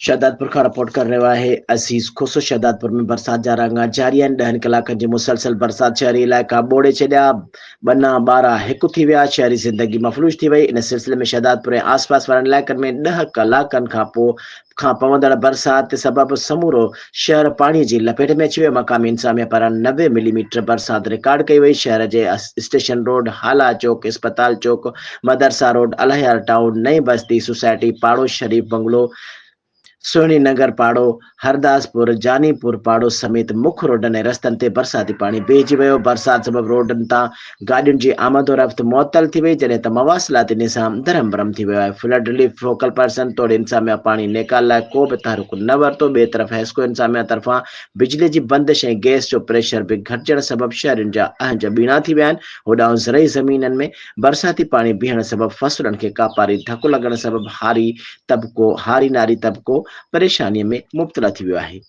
शहदादपुर खां रिपोर्ट कर रहियो आहे अज़ीज़ खुसो। शहदादपुर में बरसात जा रंग जारी आहिनि। 10 कलाकनि जी मुसलसल बरसात शहरी इलाइक़ा ॿोड़े छॾिया। बना ॿारहा हिकु थी विया। शहरी ज़िंदगी मफ़लूज थी वई। इन सिलसिले में शहदादपुर ऐं आसपास वारनि इलाइक़नि में 10 कलाकनि खां पवंदड़ बरसात सबबि समूरो शहर पाणीअ जी लपेट में अची वियो। मक़ामी इंतिज़ामिया पारां 90 मिलीमीटर बरसात रिकॉर्ड कई वई। शहर जे स्टेशन रोड, हाला चौक, इस्पताल चौक, मदरसा रोड, अलहयार टाउन, नई बस्ती सोसाइटी पाड़ो, शरीफ बंगलो, सोनी नगर पाड़ो, हरदासपुर, जानीपुर पाड़ो समेत मुख्य रोडनि ऐं रस्तनि ते बरसाती पाणी बीहजी वियो। बरसात सबबि रोडनि तां गाॾियुनि जी आमदोरफ़्त मुअतल थी वई, जॾहिं त मवासिलाती निज़ाम धरम भरम थी वियो आहे। फ्लड रिलीफ फोकल पर्सन तौरु इंतिज़ामिया पाणी नेकाल लाइ को बि तहरुक न वरितो। ॿिए तरफ़ हेस्को इंतिज़ामिया तरफ़ां बिजली जी बंदिश ऐं गैस जो प्रेशर बि घटिजण सबबि शहरियुनि जा अहंज ॿीणा थी विया आहिनि। होॾां ज़रई ज़मीननि में बरसाती पाणी बीहण सबबि फसलुनि खे कापारी धकु लॻण सबबि हारी नारी तबिको परेशानीअ में मुब्तला थी वियो आहे।